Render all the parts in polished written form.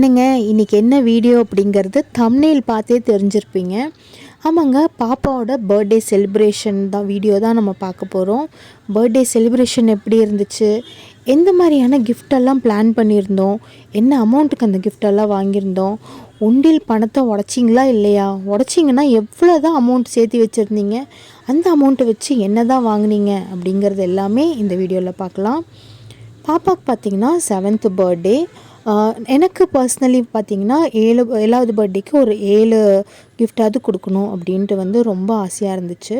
என்னங்க இன்றைக்கி என்ன வீடியோ அப்படிங்கிறது தம்ப்நெயில் பார்த்தே தெரிஞ்சிருப்பீங்க. ஆமாங்க, பாப்பாவோட பர்த்டே செலிப்ரேஷன் தான் வீடியோ தான் நம்ம பார்க்க போகிறோம். பர்த்டே செலிப்ரேஷன் எப்படி இருந்துச்சு, எந்த மாதிரியான கிஃப்டெல்லாம் பிளான் பண்ணியிருந்தோம், என்ன அமௌண்ட்டுக்கு அந்த கிஃப்டெல்லாம் வாங்கியிருந்தோம், உண்டில் பணத்தை உடச்சிங்களா இல்லையா, உடச்சிங்கன்னா எவ்வளோ தான் அமௌண்ட் சேர்த்து வச்சுருந்தீங்க, அந்த அமௌண்ட்டை வச்சு என்ன தான் வாங்கினீங்க அப்படிங்கிறது எல்லாமே இந்த வீடியோவில் பார்க்கலாம். பாப்பாவுக்கு பார்த்திங்கன்னா 7th பர்த்டே. எனக்கு பர்சனலி பார்த்திங்கன்னா 7வது பர்த்டேக்கு ஒரு 7 கிஃப்டாவது கொடுக்கணும் அப்படின்ட்டு ரொம்ப ஆசையாக இருந்துச்சு.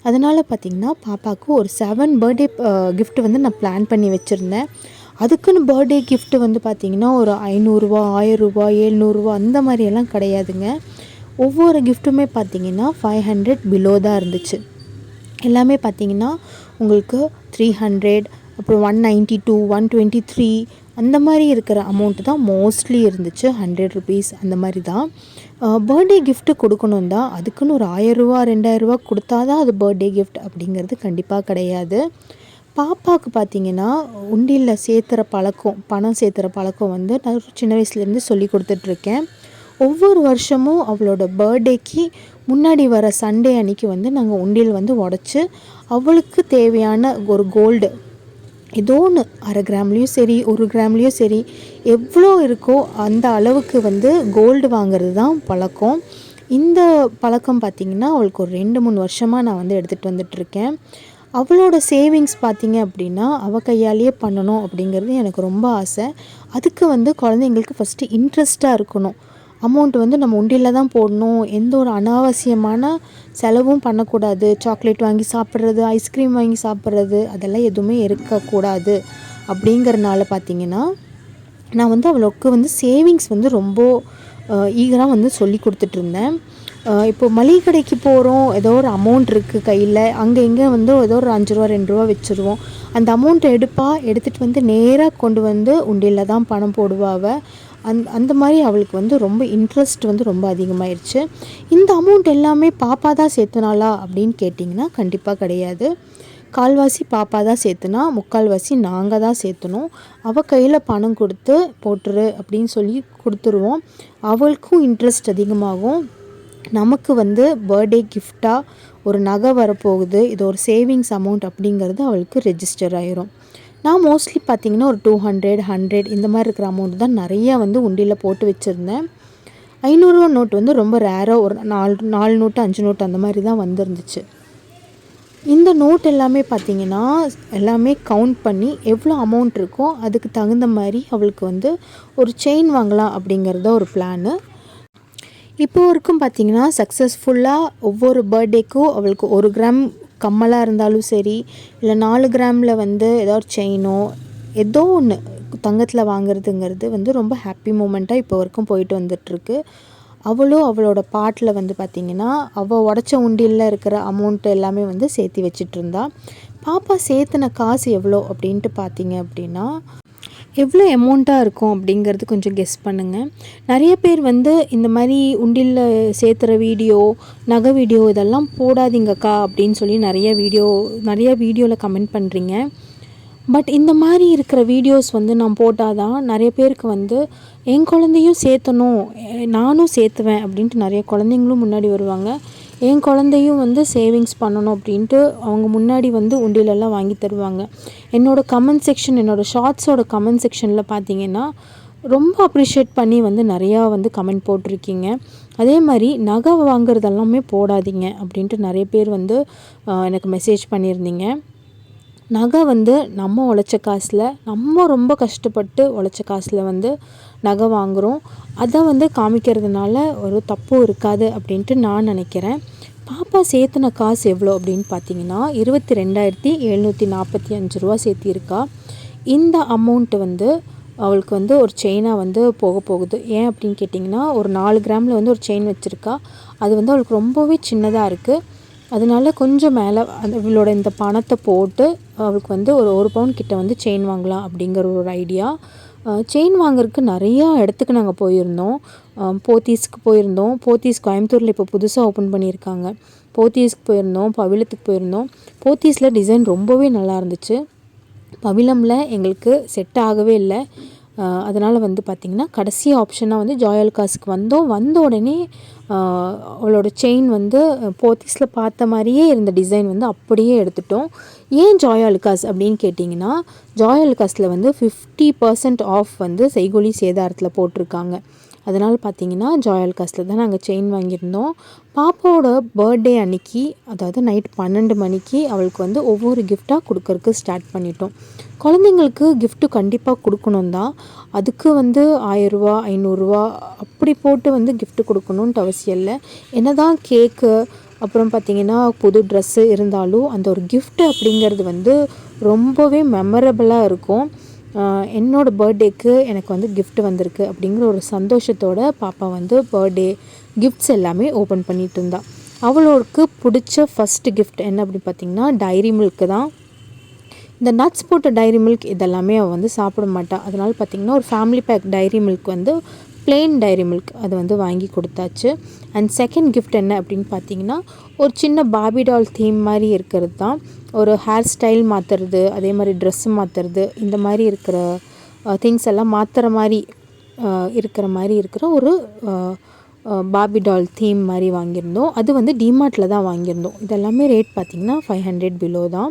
அதனால் பார்த்திங்கன்னா பாப்பாவுக்கு ஒரு 7 பர்த்டே கிஃப்ட் நான் பிளான் பண்ணி வச்சுருந்தேன். அதுக்குன்னு பர்த்டே கிஃப்ட்டு பார்த்திங்கன்னா ஒரு 500 ரூபா, 1000 ரூபா, 700 ரூபா அந்த மாதிரியெல்லாம் கிடையாதுங்க. ஒவ்வொரு கிஃப்ட்டுமே பார்த்திங்கன்னா 500 பிலோ தான் இருந்துச்சு. எல்லாமே பார்த்திங்கன்னா உங்களுக்கு 300, அப்புறம் 192, 123 அந்த மாதிரி இருக்கிற அமௌண்ட்டு தான் மோஸ்ட்லி இருந்துச்சு. 100 ருபீஸ் அந்த மாதிரி தான். பர்த்டே கிஃப்ட்டு கொடுக்கணும் தான், அதுக்குன்னு ஒரு 1000 ரூபா 2000 ரூபா கொடுத்தா தான் அது பர்த்டே கிஃப்ட் அப்படிங்கிறது கண்டிப்பாக கிடையாது. பாப்பாவுக்கு பார்த்திங்கன்னா உண்டியில் சேர்த்துற பழக்கம், பணம் சேர்த்துற பழக்கம் நான் சின்ன வயசுலேருந்து சொல்லி கொடுத்துட்ருக்கேன். ஒவ்வொரு வருஷமும் அவளோட பர்த்டேக்கு முன்னாடி வர சண்டே அன்றைக்கி நாங்கள் உண்டியல் உடச்சி அவளுக்கு தேவையான ஒரு கோல்டு ஏதோ ஒன்று 1/2 கிராம்லேயும் சரி 1 கிராம்லேயும் சரி எவ்வளோ இருக்கோ அந்த அளவுக்கு கோல்டு வாங்கிறது தான் பழக்கம். இந்த பழக்கம் பார்த்திங்கன்னா அவளுக்கு ஒரு 2-3 வருஷமாக நான் எடுத்துகிட்டு வந்துட்டுருக்கேன். அவளோட சேவிங்ஸ் பார்த்திங்க அப்படின்னா அவள் கையாலேயே பண்ணணும் அப்படிங்கிறது எனக்கு ரொம்ப ஆசை. அதுக்கு குழந்தைங்களுக்கு ஃபஸ்ட்டு இன்ட்ரெஸ்ட்டாக இருக்கணும். அமௌண்ட் நம்ம உண்டியில் தான் போடணும், எந்த ஒரு அனாவசியமான செலவும் பண்ணக்கூடாது. சாக்லேட் வாங்கி சாப்பிட்றது, ஐஸ்கிரீம் வாங்கி சாப்பிட்றது அதெல்லாம் எதுவுமே இருக்கக்கூடாது. அப்படிங்கிறனால பார்த்திங்கன்னா நான் அவளுக்கு சேவிங்ஸ் ரொம்ப ஈகராக சொல்லி கொடுத்துட்ருந்தேன். இப்போ மளிகை கடைக்கு போகிறோம், ஏதோ ஒரு அமௌண்ட் இருக்குது கையில், அங்கே இங்கே ஏதோ ஒரு 5 ரூபா 2 ரூபா வச்சுருவோம். அந்த அமௌண்ட்டை எடுத்துகிட்டு நேராக கொண்டு உண்டியில் தான் பணம் போடுவாள். அந்த மாதிரி அவளுக்கு ரொம்ப இன்ட்ரெஸ்ட் ரொம்ப அதிகமாகிடுச்சு. இந்த அமௌண்ட் எல்லாமே பாப்பா தான் சேர்த்துனாளா அப்படின்னு கேட்டிங்கன்னா கண்டிப்பாக கிடையாது. கால்வாசி பாப்பா தான் சேர்த்துனா, முக்கால்வாசி நாங்கள் தான் சேர்த்துனோம். அவள் கையில் பணம் கொடுத்து போட்டுரு அப்படின்னு சொல்லி கொடுத்துருவோம். அவளுக்கும் இன்ட்ரெஸ்ட் அதிகமாகும். நமக்கு பர்த்டே கிஃப்டாக ஒரு நகை வரப்போகுது, இது ஒரு சேவிங்ஸ் அமௌண்ட் அப்படிங்கிறது அவளுக்கு ரெஜிஸ்டர் ஆயிரும். நான் மோஸ்ட்லி பார்த்திங்கன்னா ஒரு 200, 100 இந்த மாதிரி இருக்கிற அமௌண்ட் தான் நிறையா உண்டியில் போட்டு வச்சுருந்தேன். 500 ரூபா நோட்டு ரொம்ப ரேராக ஒரு 4 நோட்டு 5 நோட்டு அந்த மாதிரி தான் வந்துருந்துச்சு. இந்த நோட் எல்லாமே பார்த்திங்கன்னா எல்லாமே கவுண்ட் பண்ணி எவ்வளோ அமௌண்ட் இருக்கோ அதுக்கு தகுந்த மாதிரி அவளுக்கு ஒரு செயின் வாங்கலாம் அப்படிங்கிறத ஒரு பிளானு. இப்போ வரைக்கும் பார்த்திங்கன்னா சக்ஸஸ்ஃபுல்லாக ஒவ்வொரு பர்த்டேக்கும் அவளுக்கு 1 கிராம் கம்மலாக இருந்தாலும் சரி, இல்லை 4 கிராமில் ஏதோ ஒரு செயினோ ஏதோ ஒன்று தங்கத்தில் வாங்குறதுங்கிறது ரொம்ப ஹாப்பி மூமெண்ட்டாக இப்போ வரைக்கும் போயிட்டு வந்துட்டுருக்கு. அவளும் அவளோட பாட்டில் பார்த்திங்கன்னா அவள் உடச்ச உண்டியில் இருக்கிற அமௌண்ட்டு எல்லாமே சேர்த்து வச்சிட்ருந்தா. பாப்பா சேர்த்துன காசு எவ்வளோ அப்படின்ட்டு பார்த்திங்க அப்படின்னா எவ்வளோ அமௌண்ட்டாக இருக்கும் அப்படிங்கிறது கொஞ்சம் கெஸ் பண்ணுங்கள். நிறைய பேர் இந்த மாதிரி உண்டியில் சேர்த்துற வீடியோ, நகை வீடியோ இதெல்லாம் போடாதீங்கக்கா அப்படின்னு சொல்லி நிறைய வீடியோவில் கமெண்ட் பண்ணுறீங்க. பட் இந்த மாதிரி இருக்கிற வீடியோஸ் நான் போட்டால் தான் நிறைய பேருக்கு என் குழந்தையும் சேர்த்தணும், நானும் சேர்த்துவேன் அப்படின்ட்டு நிறைய குழந்தைங்களும் முன்னாடி வருவாங்க. என் குழந்தையும் சேவிங்ஸ் பண்ணணும் அப்படின்ட்டு அவங்க முன்னாடி உண்டியிலெல்லாம் வாங்கி தருவாங்க. என்னோடய கமெண்ட் செக்ஷன், என்னோடய ஷார்ட்ஸோட கமெண்ட் செக்ஷனில் பார்த்தீங்கன்னா ரொம்ப அப்ரிஷியேட் பண்ணி நிறையா கமெண்ட் போட்டிருக்கீங்க. அதே மாதிரி நகை வாங்குறதெல்லாமே போடாதீங்க அப்படின்ட்டு நிறைய பேர் எனக்கு மெசேஜ் பண்ணியிருந்தீங்க. நகை நம்ம உழைச்ச காசில், நம்ம ரொம்ப கஷ்டப்பட்டு உழைச்ச காசில் நகை வாங்குகிறோம். அதை காமிக்கிறதுனால ஒரு தப்பும் இருக்காது அப்படின்ட்டு நான் நினைக்கிறேன். பாப்பா சேர்த்துன காசு எவ்வளோ அப்படின்னு பார்த்தீங்கன்னா 22,745 ரூபா சேர்த்திருக்கா. இந்த அமௌண்ட்டு அவளுக்கு ஒரு செயினாக போக போகுது. ஏன் அப்படின்னு கேட்டிங்கன்னா ஒரு 4 கிராமில் ஒரு செயின் வச்சுருக்கா. அது அவளுக்கு ரொம்பவே சின்னதாக இருக்குது. அதனால கொஞ்சம் மேலே இவளோட இந்த பணத்தை போட்டு அவளுக்கு ஒரு 1 பவுன் கிட்ட செயின் வாங்கலாம் அப்படிங்கிற ஒரு ஐடியா. செயின் வாங்குறதுக்கு நிறையா இடத்துக்கு நாங்கள் போயிருந்தோம். போத்தீஸ்க்கு போயிருந்தோம். போத்தீஸ் கோயம்புத்தூரில் இப்போ புதுசாக ஓப்பன் பண்ணியிருக்காங்க. போத்தீஸ்க்கு போயிருந்தோம், பவிலத்துக்கு போயிருந்தோம். போத்தீஸில் டிசைன் ரொம்பவே நல்லா இருந்துச்சு. பவிலமில் எங்களுக்கு செட் ஆகவே இல்லை. அதனால் வந்து பார்த்திங்கன்னா கடைசி ஆப்ஷனாக வந்து ஜாயாலுகாஸுக்கு வந்த உடனே அவளோட செயின் வந்து போத்தீஸில் பார்த்த மாதிரியே இருந்த டிசைன் வந்து அப்படியே எடுத்துட்டோம். ஏன் ஜாயாலுகாஸ் அப்படின்னு கேட்டிங்கன்னா, ஜாயாலுகாஸில் வந்து 50% ஆஃப் வந்து செய்கூலி சேதாரத்தில் போட்டிருக்காங்க. அதனால் பார்த்திங்கன்னா ஜாயாலுகாஸில் தான் நாங்கள் செயின் வாங்கியிருந்தோம். பாப்பாவோட பர்த்டே அன்றைக்கி, அதாவது நைட் 12 மணிக்கு அவளுக்கு வந்து ஒவ்வொரு கிஃப்டாக கொடுக்கறக்கு ஸ்டார்ட் பண்ணிட்டோம். குழந்தைங்களுக்கு கிஃப்ட்டு கண்டிப்பாக கொடுக்கணும் தான். அதுக்கு வந்து 1000 ரூபா 500 ரூபா அப்படி போட்டு வந்து கிஃப்ட்டு கொடுக்கணுன்ட்டு அவசியம் இல்லை. என்ன தான் கேக்கு அப்புறம் பார்த்திங்கன்னா புது ட்ரெஸ்ஸு இருந்தாலும் அந்த ஒரு கிஃப்ட்டு அப்படிங்கிறது வந்து ரொம்பவே மெமரபிளாக இருக்கும். என்னோடய பர்த்டேக்கு எனக்கு வந்து கிஃப்ட் வந்திருக்கு அப்படிங்கிற ஒரு சந்தோஷத்தோட பாப்பா வந்து பர்த்டே கிஃப்ட்ஸ் எல்லாமே ஓப்பன் பண்ணிகிட்டு இருந்தா. அவளுக்கு பிடிச்ச ஃபஸ்ட்டு கிஃப்ட் என்ன அப்படின்னு பார்த்திங்கன்னா டைரி மில்க்கு தான். இந்த நட்ஸ் போட்ட டைரி மில்க் இதெல்லாமே அவள் வந்து சாப்பிட மாட்டாள். அதனால் பார்த்திங்கன்னா ஒரு ஃபேமிலி பேக் டைரி மில்க் வந்து பிளெயின் டைரி மில்க் அது வந்து வாங்கி கொடுத்தாச்சு. அண்ட் செகண்ட் கிஃப்ட் என்ன அப்படின்னு பார்த்தீங்கன்னா ஒரு சின்ன பார்பி டால் தீம் மாதிரி இருக்கிறது தான். ஒரு ஹேர் ஸ்டைல் மாற்றுறது, அதே மாதிரி ட்ரெஸ்ஸு மாற்றுறது, இந்த மாதிரி இருக்கிற திங்ஸ் எல்லாம் மாற்றுற மாதிரி இருக்கிற ஒரு பார்பி டால் தீம் மாதிரி வாங்கியிருந்தோம். அது வந்து டிமார்ட்டில் தான் வாங்கியிருந்தோம். இதெல்லாமே ரேட் பார்த்திங்கன்னா 500 பிலோ தான்.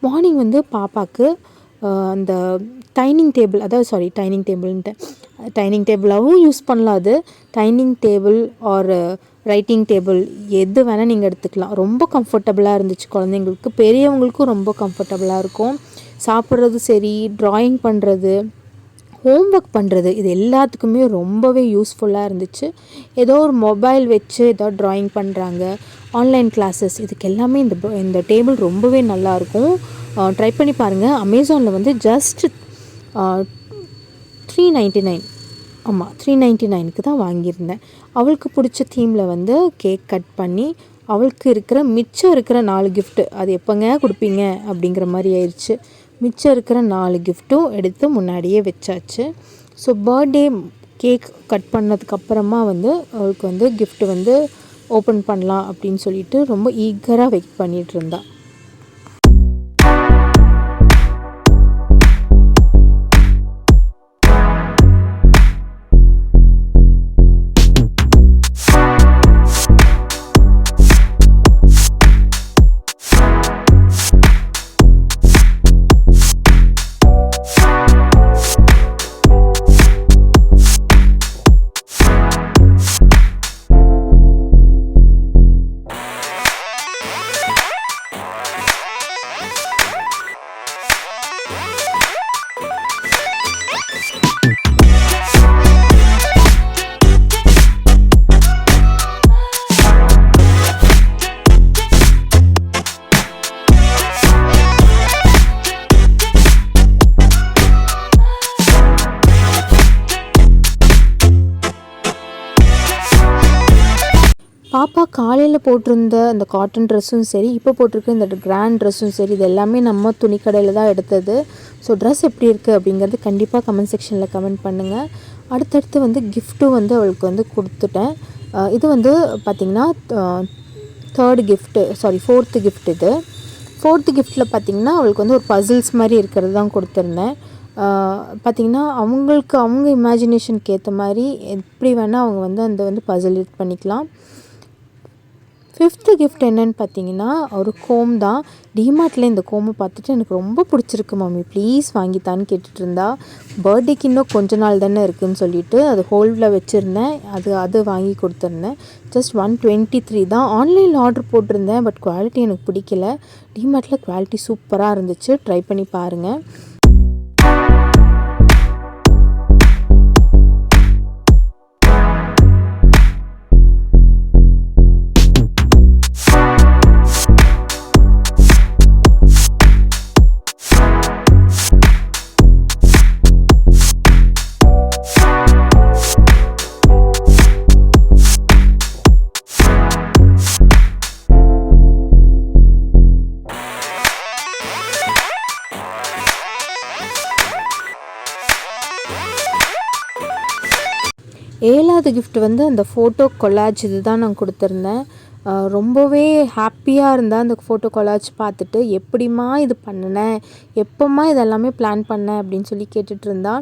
மார்னிங் வந்து பாப்பாவுக்கு அந்த டைனிங் டேபிளாகவும் யூஸ் பண்ணலாம். அது dining table R writing table எது வேணால் நீங்கள் எடுத்துக்கலாம். ரொம்ப கம்ஃபர்டபுளாக இருந்துச்சு குழந்தைங்களுக்கு, பெரியவங்களுக்கும் ரொம்ப கம்ஃபர்டபுளாக இருக்கும். சாப்பிட்றது சரி, ட்ராயிங் பண்ணுறது, ஹோம்ஒர்க் பண்ணுறது, இது எல்லாத்துக்குமே ரொம்பவே யூஸ்ஃபுல்லாக இருந்துச்சு. ஏதோ ஒரு மொபைல் வச்சு ஏதோ ட்ராயிங் பண்ணுறாங்க, ஆன்லைன் கிளாஸஸ், இதுக்கு எல்லாமே இந்த டேபிள் ரொம்பவே நல்லாயிருக்கும். ட்ரை பண்ணி பாருங்கள். அமேசானில் வந்து ஜஸ்ட் 399 399க்கு தான் வாங்கியிருந்தேன். அவளுக்கு பிடிச்ச தீமில் வந்து கேக் கட் பண்ணி அவளுக்கு மிச்சம் இருக்கிற 4 கிஃப்ட்டு, அது எப்போங்க கொடுப்பீங்க அப்படிங்கிற மாதிரி ஆயிடுச்சு. மிச்சம் இருக்கிற 4 கிஃப்ட்டும் எடுத்து முன்னாடியே வச்சாச்சு. ஸோ பர்த்டே கேக் கட் பண்ணதுக்கப்புறமா வந்து அவளுக்கு வந்து கிஃப்ட்டு வந்து ஓப்பன் பண்ணலாம் அப்படின்னு சொல்லிட்டு ரொம்ப ஈகராக வெயிட் பண்ணிகிட்டு இருந்தா. பாப்பா காலையில் போட்டிருந்த அந்த காட்டன் ட்ரெஸ்ஸும் சரி, இப்போ போட்டிருக்க இந்த கிராண்ட் ட்ரெஸ்ஸும் சரி, இது எல்லாமே நம்ம துணிக்கடையில் தான் எடுத்தது. ஸோ ட்ரெஸ் எப்படி இருக்குது அப்படிங்கிறது கண்டிப்பாக கமெண்ட் செக்ஷனில் கமெண்ட் பண்ணுங்கள். அடுத்தடுத்து வந்து கிஃப்ட்டும் வந்து அவளுக்கு வந்து கொடுத்துட்டேன். இது வந்து பார்த்திங்கன்னா ஃபோர்த்து கிஃப்ட். இது ஃபோர்த்து கிஃப்ட்டில் பார்த்திங்கன்னா அவளுக்கு வந்து ஒரு பசில்ஸ் மாதிரி இருக்கிறது தான் கொடுத்துருந்தேன். பார்த்திங்கன்னா அவங்க இமேஜினேஷனுக்கு ஏற்ற மாதிரி எப்படி வேணால் அவங்க வந்து அந்த வந்து பசில் இது பண்ணிக்கலாம். ஃபிஃப்த்து கிஃப்ட் என்னென்னு பார்த்தீங்கன்னா ஒரு கோம் தான். டிமார்ட்டில் இந்த கோமை பார்த்துட்டு எனக்கு ரொம்ப பிடிச்சிருக்கு மம்மி, ப்ளீஸ் வாங்கித்தான்னு கேட்டுட்டு இருந்தா. பர்த்டேக்கு இன்னும் கொஞ்ச நாள் தானே இருக்குதுன்னு சொல்லிட்டு அது ஹோல்டில் வச்சுருந்தேன். அது வாங்கி கொடுத்துருந்தேன். ஜஸ்ட் 123 தான். ஆன்லைனில் ஆர்டர் போட்டிருந்தேன், பட் குவாலிட்டி எனக்கு பிடிக்கல. டிமார்ட்டில் குவாலிட்டி சூப்பராக இருந்துச்சு, ட்ரை பண்ணி பாருங்கள். ஏழாவது கிஃப்ட் வந்து அந்த ஃபோட்டோ கொலாஜ் இது தான் நான் கொடுத்துருந்தேன். ரொம்பவே ஹாப்பியாக இருந்தால் அந்த ஃபோட்டோ கொலாஜ் பார்த்துட்டு, எப்படிம்மா இது பண்ணினேன், எப்போம்மா இதெல்லாமே பிளான் பண்ணேன் அப்படின்னு சொல்லி கேட்டுட்ருந்தா.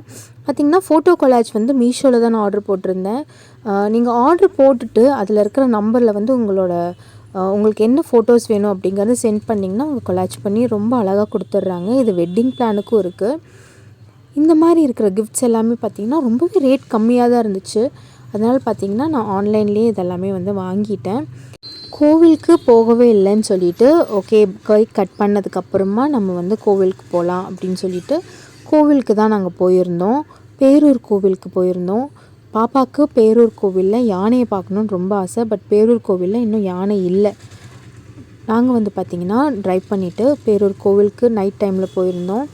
பார்த்திங்கன்னா ஃபோட்டோ கொலாஜ் வந்து மீஷோவில் தான் நான் ஆர்டர் போட்டிருந்தேன். நீங்கள் ஆர்டர் போட்டுட்டு அதில் இருக்கிற நம்பரில் வந்து உங்களுக்கு என்ன ஃபோட்டோஸ் வேணும் அப்படிங்கிறத சென்ட் பண்ணிங்கன்னா அவங்க கொலாஜ் பண்ணி ரொம்ப அழகாக கொடுத்துட்றாங்க. இது வெட்டிங் பிளானுக்கும் இருக்குது. இந்த மாதிரி இருக்கிற கிஃப்ட்ஸ் எல்லாமே பார்த்திங்கன்னா ரொம்பவே ரேட் கம்மியாக தான் இருந்துச்சு. அதனால் பார்த்திங்கன்னா நான் ஆன்லைன்லேயே இதெல்லாமே வந்து வாங்கிட்டேன். கோவிலுக்கு போகவே இல்லைன்னு சொல்லிவிட்டு ஓகே கேக் கட் பண்ணதுக்கப்புறமா நம்ம வந்து கோவிலுக்கு போகலாம் அப்படின்னு சொல்லிட்டு கோவிலுக்கு தான் நாங்கள் போயிருந்தோம். பேரூர் கோவிலுக்கு போயிருந்தோம். பாப்பாவுக்கு பேரூர் கோவிலில் யானையை பார்க்கணுன்னு ரொம்ப ஆசை. பட் பேரூர் கோவிலில் இன்னும் யானை இல்லை. நாங்கள் வந்து பார்த்திங்கன்னா ட்ரைவ் பண்ணிவிட்டு பேரூர் கோவிலுக்கு நைட் டைமில் போயிருந்தோம்.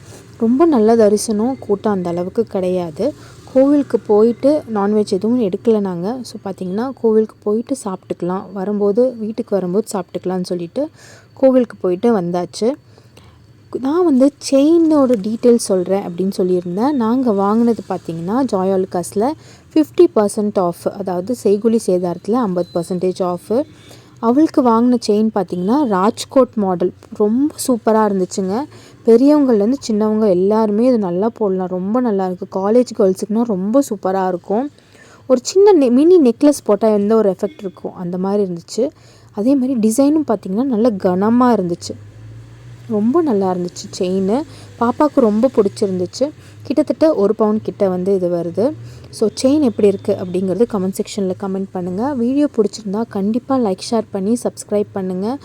ரொம்ப நல்ல தரிசனம், கூட்டம் அந்த அளவுக்கு கிடையாது. கோவிலுக்கு போயிட்டு நான்வெஜ் எதுவும் எடுக்கலை நாங்கள். ஸோ பார்த்திங்கன்னா கோவிலுக்கு போயிட்டு சாப்பிட்டுக்கலாம், வீட்டுக்கு வரும்போது சாப்பிட்டுக்கலான்னு சொல்லிவிட்டு கோவிலுக்கு போயிட்டு வந்தாச்சு. நான் வந்து செயினோட டீட்டெயில்ஸ் சொல்கிறேன் அப்படின்னு சொல்லியிருந்தேன். நாங்கள் வாங்கினது பார்த்திங்கன்னா ஜாயாலுக்காஸில் 50% ஆஃப், அதாவது செய்கூலி சேதாரத்தில் 50% ஆஃபு. அவளுக்கு வாங்கின செயின் பார்த்திங்கன்னா ராஜ்கோட் மாடல், ரொம்ப சூப்பராக இருந்துச்சுங்க. பெரியவங்கள்லேருந்து சின்னவங்க எல்லாருமே இது நல்லா போடலாம், ரொம்ப நல்லாயிருக்கு. காலேஜ் கேர்ள்ஸுக்குனால் ரொம்ப சூப்பராக இருக்கும். ஒரு சின்ன மினி நெக்லஸ் போட்டால் எந்த ஒரு எஃபெக்ட் இருக்கும் அந்த மாதிரி இருந்துச்சு. அதே மாதிரி டிசைனும் பார்த்திங்கன்னா நல்ல கனமாக இருந்துச்சு, ரொம்ப நல்லா இருந்துச்சு. செயின் பாப்பாவுக்கு ரொம்ப பிடிச்சிருந்துச்சு. கிட்டத்தட்ட 1 பவுன் கிட்ட வந்து இது வருது. ஸோ செயின் எப்படி இருக்குது அப்படிங்கிறது கமெண்ட் செக்ஷனில் கமெண்ட் பண்ணுங்கள். வீடியோ பிடிச்சிருந்தா கண்டிப்பாக லைக் ஷேர் பண்ணி சப்ஸ்கிரைப் பண்ணுங்கள்.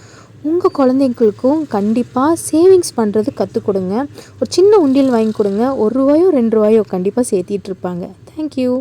உங்கள் குழந்தைங்களுக்கும் கண்டிப்பாக சேவிங்ஸ் பண்ணுறது கற்றுக் கொடுங்க. ஒரு சின்ன உண்டியல் வாங்கி கொடுங்க. ₹1 ₹2 கண்டிப்பாக சேர்த்திட்டு இருப்பாங்க. தேங்க்யூ.